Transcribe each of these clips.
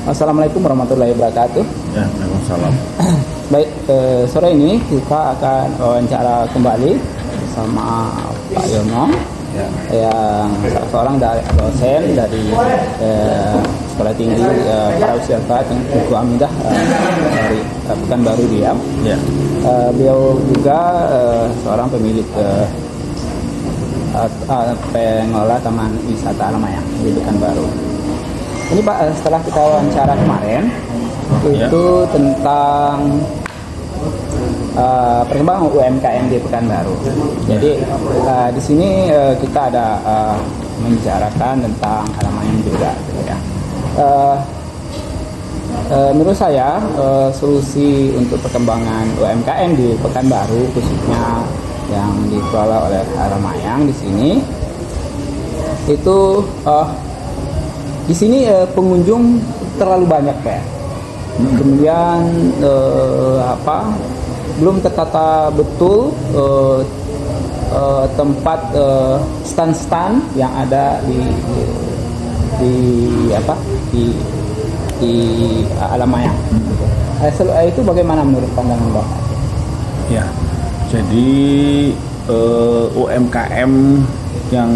Assalamualaikum warahmatullahi wabarakatuh. Ya, Waalaikumsalam. Baik, sore ini kita akan wawancara kembali sama Pak Yono, Ya. yang salah seorang dari dosen dari Sekolah Tinggi Parawisata Tengku Hamidah dari Pekanbaru Riau. Ya. Beliau juga seorang pemilik pengelola Taman Wisata Alamayang di Pekanbaru. Ini Pak, setelah kita wawancara kemarin itu tentang perkembangan UMKM di Pekanbaru. Jadi di sini kita ada membicarakan tentang Alamayang juga, gitu ya. Menurut saya solusi untuk perkembangan UMKM di Pekanbaru, khususnya yang dikelola oleh Alamayang di sini, itu di sini pengunjung terlalu banyak, Pak. Kemudian belum tertata betul tempat stand-stand yang ada di Alamayang. Itu bagaimana menurut pandangan Bapak? Ya. Jadi UMKM yang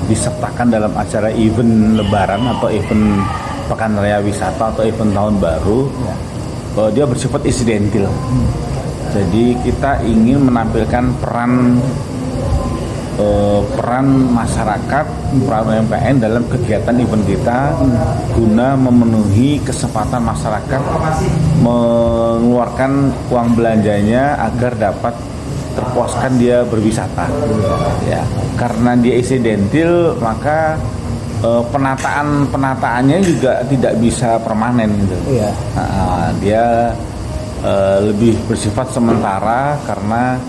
disertakan dalam acara event Lebaran atau event Pekan Raya Wisata atau event Tahun Baru, dia bersifat insidental. Jadi kita ingin menampilkan peran masyarakat, peran UMKM dalam kegiatan event kita, guna memenuhi kesempatan masyarakat mengeluarkan uang belanjanya agar dapat terpuaskan dia berwisata. Ya, karena dia insidental, maka penataannya juga tidak bisa permanen gitu. Iya. Dia lebih bersifat sementara karena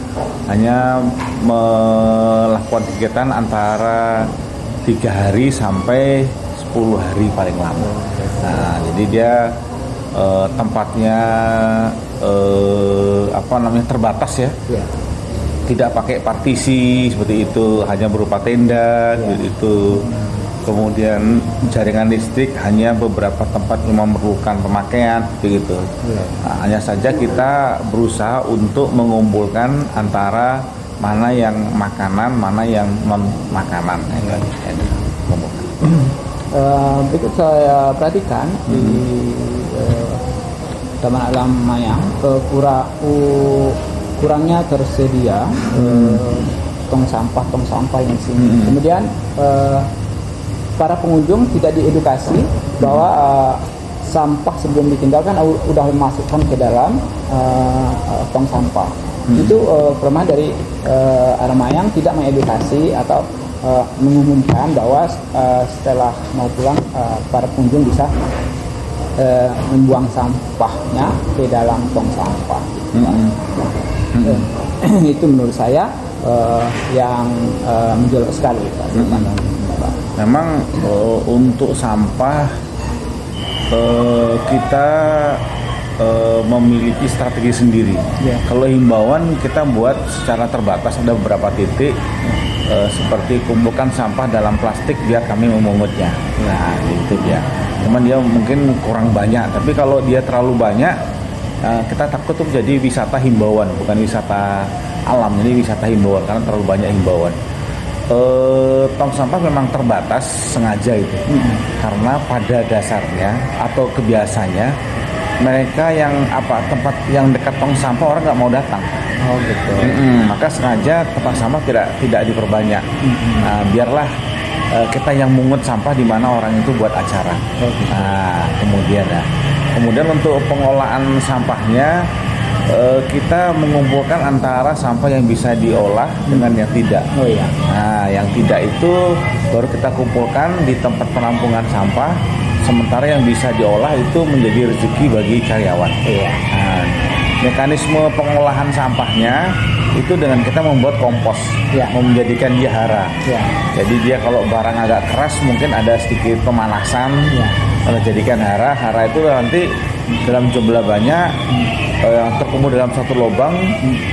hanya melakukan kegiatan antara 3 hari sampai 10 hari paling lama. Jadi dia tempatnya terbatas ya. Iya. Tidak pakai partisi seperti itu, hanya berupa tenda seperti itu. Kemudian jaringan listrik hanya beberapa tempat yang memerlukan pemakaian begitu. Hanya saja kita berusaha untuk mengumpulkan antara mana yang makanan, mana yang non makanan. Berikut saya perhatikan di Taman Alamayang kurangnya tersedia tong sampah yang di sini. Kemudian para pengunjung tidak diedukasi bahwa sampah sebelum ditinggalkan udah dimasukkan ke dalam tong sampah. Itu kelemahan dari Alamayang, tidak mengedukasi atau mengumumkan bahwa setelah mau pulang para pengunjung bisa membuang sampahnya ke dalam tong sampah. Itu menurut saya yang menjolok sekali, Pak. Memang untuk sampah kita memiliki strategi sendiri. Kalau himbauan kita buat secara terbatas, ada beberapa titik seperti kumpulkan sampah dalam plastik biar kami memungutnya. Nah itu dia. Cuman dia mungkin kurang banyak, tapi kalau dia terlalu banyak, kita takut tuh jadi wisata himbauan, bukan wisata alam. Jadi wisata himbauan karena terlalu banyak himbauan. Tong sampah memang terbatas sengaja itu, karena pada dasarnya atau kebiasaannya mereka yang tempat yang dekat tong sampah orang nggak mau datang. Oh gitu. Maka sengaja tempat sampah tidak diperbanyak. Biarlah kita yang mungut sampah di mana orang itu buat acara. Kemudian untuk pengolahan sampahnya, kita mengumpulkan antara sampah yang bisa diolah dengan yang tidak. Yang tidak itu baru kita kumpulkan di tempat penampungan sampah. Sementara yang bisa diolah itu menjadi rezeki bagi karyawan. Mekanisme pengolahan sampahnya itu dengan kita membuat kompos, Ya. menjadikan dia hara. Ya. Jadi dia kalau barang agak keras mungkin ada sedikit pemanasan, Ya. kalau jadikan hara. Hara itu nanti dalam jumlah banyak yang terkumpul dalam satu lubang,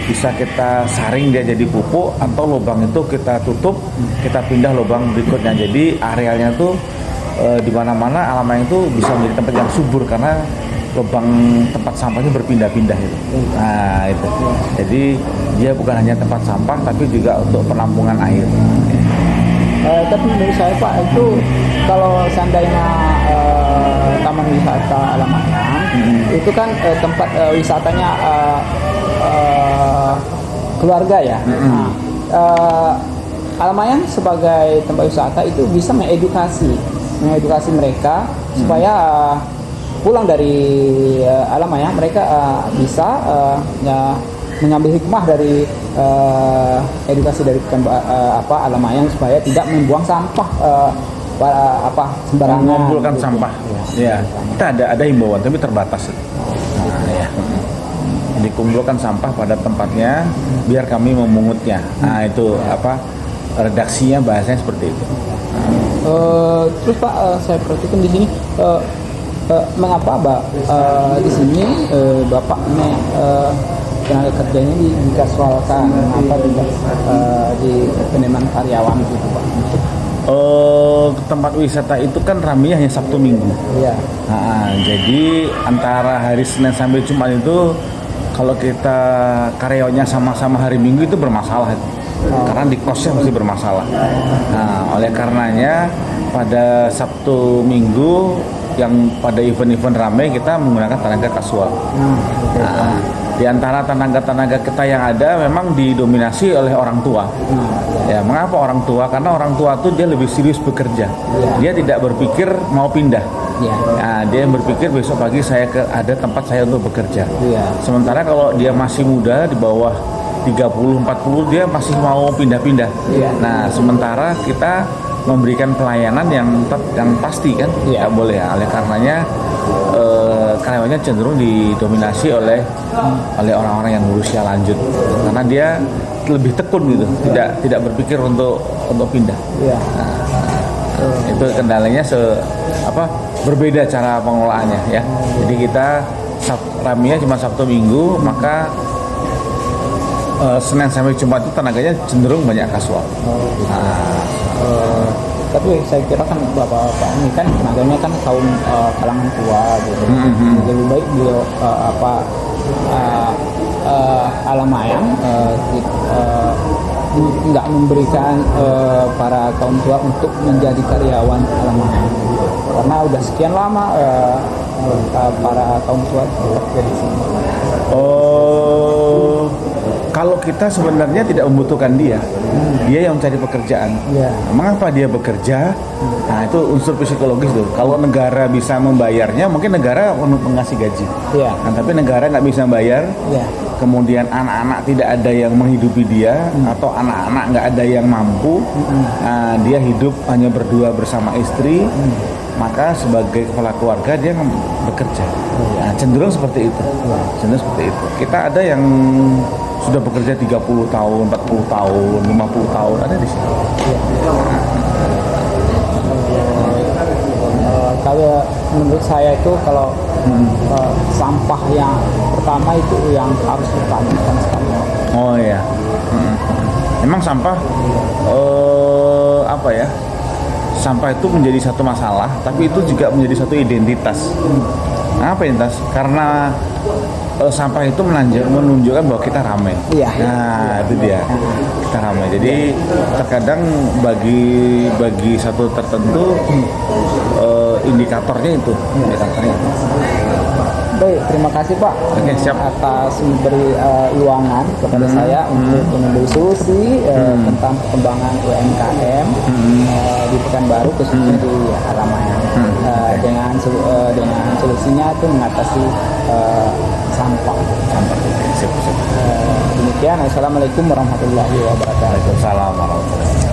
bisa kita saring dia jadi pupuk, atau lubang itu kita tutup, kita pindah lubang berikutnya. Jadi arealnya tuh di mana-mana Alamaya itu bisa menjadi tempat yang subur karena lubang tempat sampahnya berpindah-pindah itu. Nah itu. Jadi dia bukan hanya tempat sampah tapi juga untuk penampungan air. Tapi menurut saya Pak, itu kalau seandainya Taman Wisata Alamaya itu kan tempat wisatanya keluarga ya. Nah, Alamaya sebagai tempat wisata itu bisa mengedukasi mereka supaya pulang dari Alamaya mereka bisa mengambil hikmah dari edukasi dari Alamaya supaya tidak membuang sampah sembarangan, mengumpulkan gitu. sampah. Ya, kita ada himbauan tapi terbatas. Ya. Dikumpulkan sampah pada tempatnya biar kami memungutnya. Nah, itu redaksinya bahasanya seperti itu. Terus Pak, saya perhatikan di sini mengapa di sini Bapak ini tenaga kerjanya dikasualkan, mengapa tidak di penerimaan karyawan gitu Pak? Tempat wisata itu kan ramenya hanya Sabtu Minggu. Iya. Nah, jadi antara hari Senin sampai Jumat itu kalau kita karyawannya sama-sama hari Minggu itu bermasalah itu. Karena di kosnya masih bermasalah. Nah, oleh karenanya pada Sabtu Minggu yang pada event-event ramai kita menggunakan tenaga kasual. Nah, di antara tenaga-tenaga kita yang ada memang didominasi oleh orang tua. Ya, mengapa orang tua? Karena orang tua tuh dia lebih serius bekerja. Dia tidak berpikir mau pindah. Nah, dia berpikir besok pagi ada tempat saya untuk bekerja. Sementara kalau dia masih muda di bawah 30-40 dia masih mau pindah-pindah. Nah, sementara kita memberikan pelayanan yang pasti kan, nggak boleh ya. Oleh karenanya karyawannya cenderung didominasi oleh orang-orang yang berusia lanjut, karena dia lebih tekun gitu, tidak berpikir untuk pindah. Itu kendalanya berbeda cara pengelolaannya ya. Jadi kita raminya cuma Sabtu Minggu, maka Senin sampai Jumat itu tenaganya cenderung banyak kasual. Tapi saya kira kan bapak-bapak ini kan tenaganya kan kaum kalangan tua gitu. Lebih baik beliau Alamaya nggak memberikan para kaum tua untuk menjadi karyawan Alamaya, karena udah sekian lama para kaum tua bekerja di sini. Kalau kita sebenarnya tidak membutuhkan dia yang mencari pekerjaan. Mengapa dia bekerja? Nah, itu unsur psikologis tuh. Kalau negara bisa membayarnya, mungkin negara mengasih gaji. Nah, tapi negara nggak bisa bayar. Kemudian anak-anak tidak ada yang menghidupi dia, atau anak-anak nggak ada yang mampu. Nah, dia hidup hanya berdua bersama istri. Maka sebagai kepala keluarga dia bekerja. Nah, cenderung seperti itu. Kita ada yang sudah bekerja 30 tahun, 40 tahun, 50 tahun ada di sini. Kalau menurut saya itu kalau sampah yang pertama itu yang harus ditanamkan sekali. Oh iya. Memang sampah sampah itu menjadi satu masalah, tapi itu juga menjadi satu identitas. Apa identitas? Karena sampah itu menunjukkan bahwa kita ramai. Nah, itu dia. Kita ramai. Jadi terkadang bagi satu tertentu indikatornya itu. Baik, terima kasih Pak. Oke, siap. Atas memberi luangan kepada saya untuk mengambil solusi tentang perkembangan UMKM di Pekanbaru, khususnya di Alamaya. Dengan solusinya itu mengatasi sampah. Demikian, assalamualaikum warahmatullahi wabarakatuh. Waalaikumsalam warahmatullahi wabarakatuh.